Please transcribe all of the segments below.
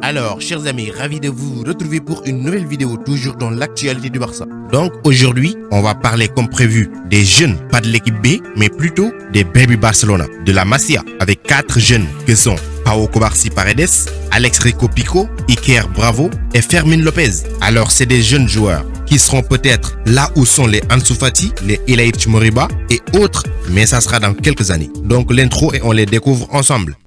Alors, chers amis, ravi de vous retrouver pour une nouvelle vidéo, toujours dans l'actualité du Barça. Donc, aujourd'hui, on va parler comme prévu des jeunes, pas de l'équipe B, mais plutôt des Baby Barcelona, de la Masia, avec 4 jeunes que sont Pau Cubarsí Paredes, Alex Rico Pico, Iker Bravo et Fermin Lopez. Alors, c'est des jeunes joueurs qui seront peut-être là où sont les Ansu Fati, les Ilaïch Moriba et autres, mais ça sera dans quelques années. Donc, l'intro et on les découvre ensemble.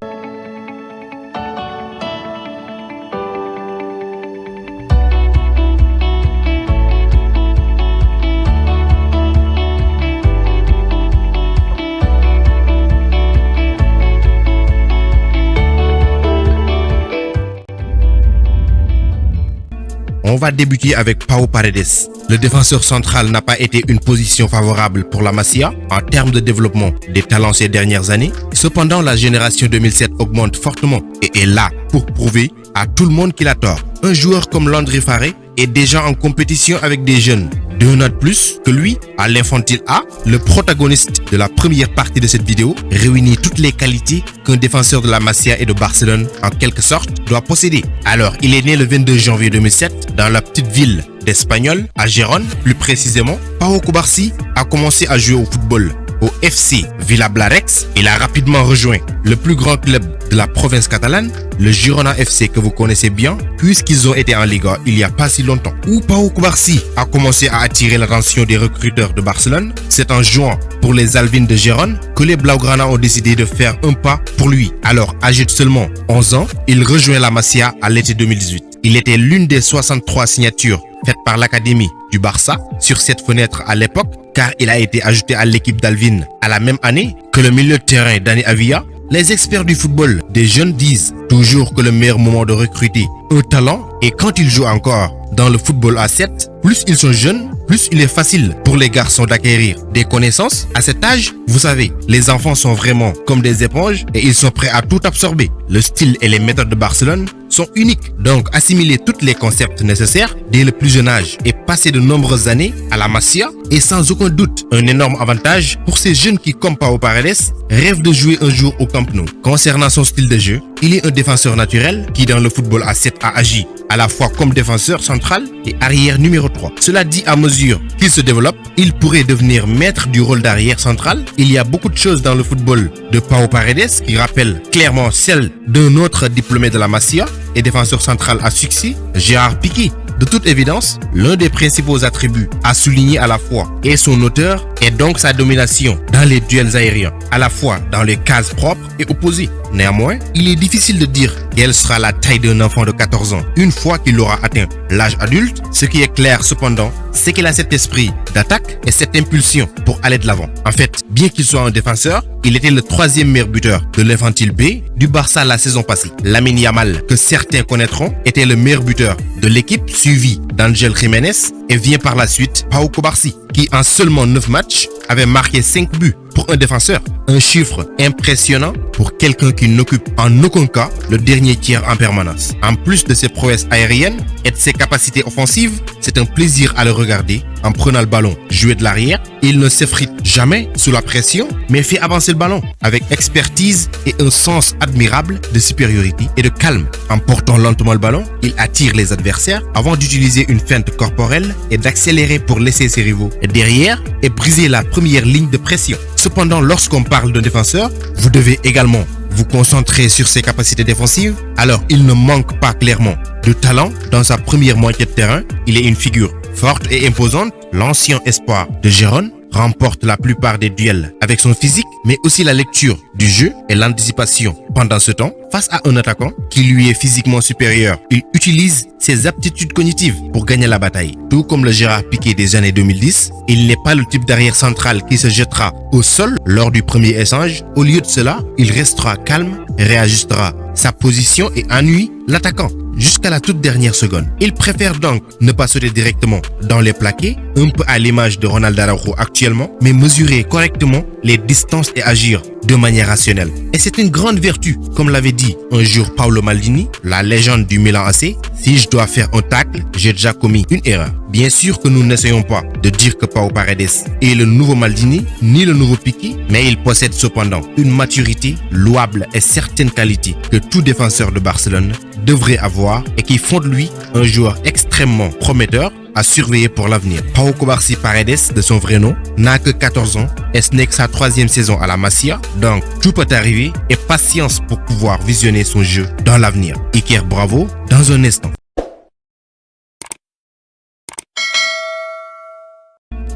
On va débuter avec Pau Paredes. Le défenseur central n'a pas été une position favorable pour la Masia en termes de développement des talents ces dernières années. Cependant, la génération 2007 augmente fortement et est là pour prouver à tout le monde qu'il a tort. Un joueur comme Landry Farré est déjà en compétition avec des jeunes d'un an de plus que lui à l'Infantile A. Le protagoniste de la première partie de cette vidéo réunit toutes les qualités qu'un défenseur de la Masia et de Barcelone en quelque sorte doit posséder. Alors, il est né le 22 janvier 2007 dans la petite ville d'Espanyol à Gérone. Plus précisément, Pau Cubarsí a commencé à jouer au football au FC Villablarex. Il a rapidement rejoint le plus grand club de la province catalane, le Girona FC que vous connaissez bien, puisqu'ils ont été en Liga il n'y a pas si longtemps. Où Pau Cubarsí a commencé à attirer l'attention des recruteurs de Barcelone, c'est en jouant pour les Alvins de Gérone que les Blaugrana ont décidé de faire un pas pour lui. Alors, âgé de seulement 11 ans, il rejoint la Masia à l'été 2018. Il était l'une des 63 signatures faites par l'Académie du Barça sur cette fenêtre à l'époque, car il a été ajouté à l'équipe d'Alvin à la même année que le milieu de terrain Dani Avila. Les experts du football des jeunes disent toujours que le meilleur moment de recruter un talent est quand ils jouent encore dans le football à 7. Plus ils sont jeunes, plus il est facile pour les garçons d'acquérir des connaissances. À cet âge, vous savez, les enfants sont vraiment comme des éponges et ils sont prêts à tout absorber. Le style et les méthodes de Barcelone sont uniques. Donc, assimiler tous les concepts nécessaires dès le plus jeune âge et passer de nombreuses années à la Masia est sans aucun doute un énorme avantage pour ces jeunes qui, comme Pau Paredes, rêvent de jouer un jour au Camp Nou. Concernant son style de jeu, il est un défenseur naturel qui, dans le football à 7, a agi à la fois comme défenseur central et arrière numéro 3. Cela dit, à mesure qu'il se développe, il pourrait devenir maître du rôle d'arrière central. Il y a beaucoup de choses dans le football de Pau Paredes qui rappellent clairement celle d'un autre diplômé de la Masia et défenseur central à succès, Gérard Piqué. De toute évidence, l'un des principaux attributs à souligner à la fois est son hauteur et donc sa domination dans les duels aériens, à la fois dans les cases propres et opposées. Néanmoins, il est difficile de dire quelle sera la taille d'un enfant de 14 ans une fois qu'il aura atteint l'âge adulte. Ce qui est clair cependant, c'est qu'il a cet esprit d'attaque et cette impulsion pour aller de l'avant. En fait, bien qu'il soit un défenseur, il était le 3e meilleur buteur de l'Infantile B du Barça la saison passée. Lamine Yamal, que certains connaîtront, était le meilleur buteur de l'équipe, suivi d'Angel Jiménez, et vient par la suite Pau Cubarsí, qui en seulement 9 matchs avait marqué 5 buts pour un défenseur. Un chiffre impressionnant pour quelqu'un qui n'occupe en aucun cas le dernier tiers en permanence. En plus de ses prouesses aériennes et de ses capacités offensives, c'est un plaisir à le regarder en prenant le ballon jouer de l'arrière. Il ne s'effrite jamais sous la pression, mais fait avancer le ballon avec expertise et un sens admirable de supériorité et de calme. En portant lentement le ballon, il attire les adversaires avant d'utiliser une feinte corporelle et d'accélérer pour laisser ses rivaux derrière et briser la première ligne de pression. Cependant, lorsqu'on parle d'un défenseur, vous devez également vous concentrer sur ses capacités défensives. Alors, il ne manque pas clairement de talent dans sa première moitié de terrain. Il est une figure forte et imposante. L'ancien espoir de Gérone remporte la plupart des duels avec son physique, mais aussi la lecture du jeu et l'anticipation. Pendant ce temps, face à un attaquant qui lui est physiquement supérieur, il utilise ses aptitudes cognitives pour gagner la bataille. Tout comme le Gérard Piqué des années 2010, il n'est pas le type d'arrière central qui se jettera au sol lors du premier échange. Au lieu de cela, il restera calme, réajustera sa position et ennuie l'attaquant jusqu'à la toute dernière seconde. Il préfère donc ne pas sauter directement dans les plaqués, un peu à l'image de Ronald Araujo actuellement, mais mesurer correctement les distances et agir de manière rationnelle. Et c'est une grande vertu, comme l'avait dit un jour Paolo Maldini, la légende du Milan AC. Si je dois faire un tacle, j'ai déjà commis une erreur. Bien sûr que nous n'essayons pas de dire que Pau Paredes est le nouveau Maldini, ni le nouveau Piqué, mais il possède cependant une maturité louable et certaines qualités que tout défenseur de Barcelone devrait avoir et qui font de lui un joueur extrêmement prometteur à surveiller pour l'avenir. Pau Cubarsí Paredes, de son vrai nom, n'a que 14 ans et ce n'est que sa 3e saison à la Masia, donc tout peut arriver et patience pour pouvoir visionner son jeu dans l'avenir. Iker Bravo, dans un instant.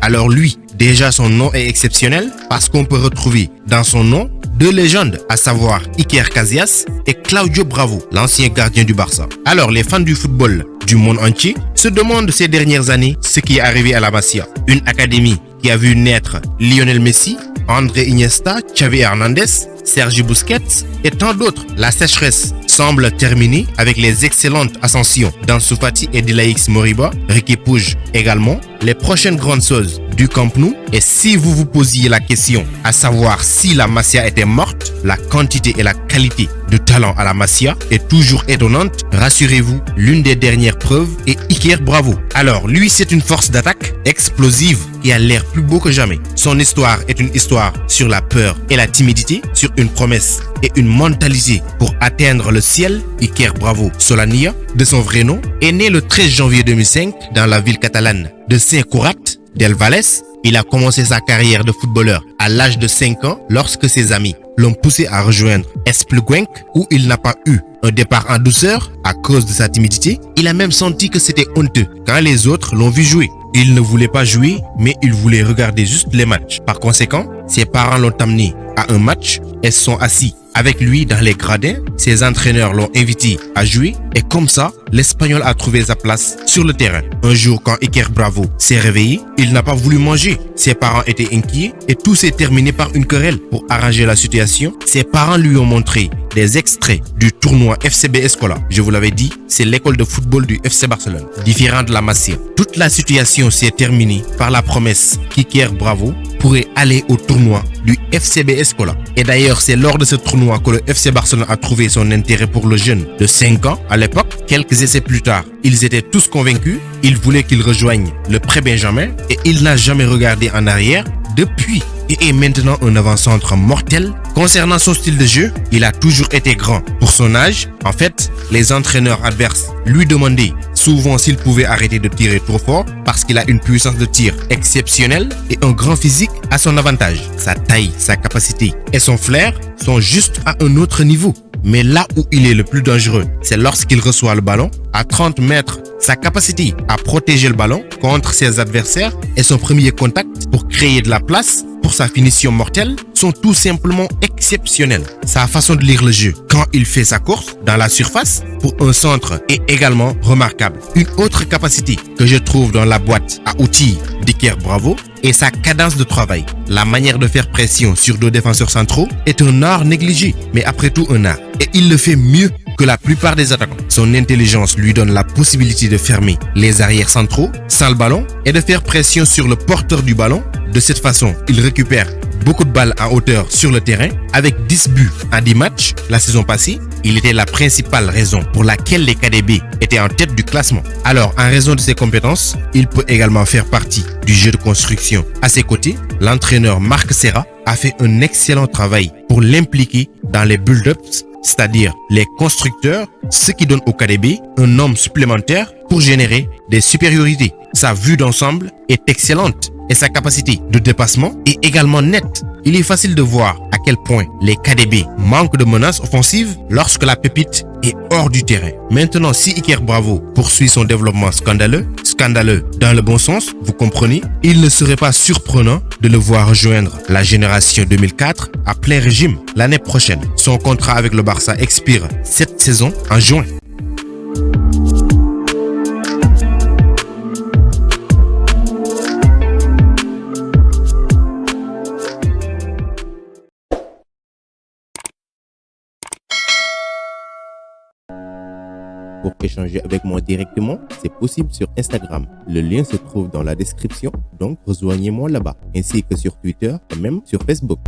Alors lui, déjà son nom est exceptionnel parce qu'on peut retrouver dans son nom 2 légendes, à savoir Iker Casillas et Claudio Bravo, l'ancien gardien du Barça. Alors les fans du football du monde entier se demandent ces dernières années ce qui est arrivé à la Masia. Une académie qui a vu naître Lionel Messi, André Iniesta, Xavi Hernandez, Sergi Busquets et tant d'autres. La sécheresse semble terminée avec les excellentes ascensions d'Ansu Fati et d'Ilaix Moriba, Riqui Puig également. Les prochaines grandes choses du Camp Nou, et si vous vous posiez la question à savoir si la Masia était morte, la quantité et la qualité de talent à la Masia est toujours étonnante. Rassurez-vous, l'une des dernières preuves est Iker Bravo. Alors lui, c'est une force d'attaque explosive qui a l'air plus beau que jamais. Son histoire est une histoire sur la peur et la timidité, sur une promesse et une mentalité pour atteindre le ciel. Iker Bravo Solania, de son vrai nom, est né le 13 janvier 2005 dans la ville catalane de Saint-Cugat del Vallès. Il a commencé sa carrière de footballeur à l'âge de 5 ans lorsque ses amis l'ont poussé à rejoindre Espluguenc, où il n'a pas eu un départ en douceur à cause de sa timidité. Il a même senti que c'était honteux quand les autres l'ont vu jouer. Il ne voulait pas jouer, mais il voulait regarder juste les matchs. Par conséquent, ses parents l'ont amené à un match et se sont assis avec lui dans les gradins. Ses entraîneurs l'ont invité à jouer et comme ça, l'Espagnol a trouvé sa place sur le terrain. Un jour, quand Iker Bravo s'est réveillé, il n'a pas voulu manger. Ses parents étaient inquiets et tout s'est terminé par une querelle. Pour arranger la situation, ses parents lui ont montré des extraits du tournoi FCB Escola. Je vous l'avais dit, c'est l'école de football du FC Barcelone, différent de la Masia. Toute la situation s'est terminée par la promesse qu'Iker Bravo pourrait aller au tournoi du FCB Escola. Et d'ailleurs, c'est lors de ce tournoi que le FC Barcelone a trouvé son intérêt pour le jeune de 5 ans à l'époque. Quelques essais plus tard, ils étaient tous convaincus. Ils voulaient qu'il rejoigne le pré-Benjamin et il n'a jamais regardé en arrière depuis et est maintenant un avant-centre mortel. Concernant son style de jeu, il a toujours été grand. Pour son âge, en fait, les entraîneurs adverses lui demandaient souvent s'il pouvait arrêter de tirer trop fort parce qu'il a une puissance de tir exceptionnelle et un grand physique à son avantage. Sa taille, sa capacité et son flair sont juste à un autre niveau. Mais là où il est le plus dangereux, c'est lorsqu'il reçoit le ballon à 30 mètres. Sa capacité à protéger le ballon contre ses adversaires et son premier contact pour créer de la place pour sa finition mortelle sont tout simplement exceptionnels. Sa façon de lire le jeu quand il fait sa course dans la surface pour un centre est également remarquable. Une autre capacité que je trouve dans la boîte à outils d'Iker Bravo est sa cadence de travail. La manière de faire pression sur 2 défenseurs centraux est un art négligé, mais après tout un art. Et il le fait mieux que la plupart des attaquants. Son intelligence lui donne la possibilité de fermer les arrières centraux sans le ballon et de faire pression sur le porteur du ballon. De cette façon, il récupère beaucoup de balles en hauteur sur le terrain. Avec 10 buts en 10 matchs la saison passée, il était la principale raison pour laquelle les KDB étaient en tête du classement. Alors, en raison de ses compétences, il peut également faire partie du jeu de construction. À ses côtés, l'entraîneur Marc Serra a fait un excellent travail pour l'impliquer dans les build-ups, c'est-à-dire les constructeurs, ce qui donne au KDB un homme supplémentaire pour générer des supériorités. Sa vue d'ensemble est excellente et sa capacité de dépassement est également nette. Il est facile de voir à quel point les KDB manquent de menaces offensives lorsque la pépite est hors du terrain. Maintenant, si Iker Bravo poursuit son développement scandaleux dans le bon sens, vous comprenez, il ne serait pas surprenant de le voir rejoindre la génération 2004 à plein régime l'année prochaine. Son contrat avec le Barça expire cette saison en juin. Pour échanger avec moi directement, c'est possible sur Instagram. Le lien se trouve dans la description, donc rejoignez-moi là-bas, ainsi que sur Twitter et même sur Facebook.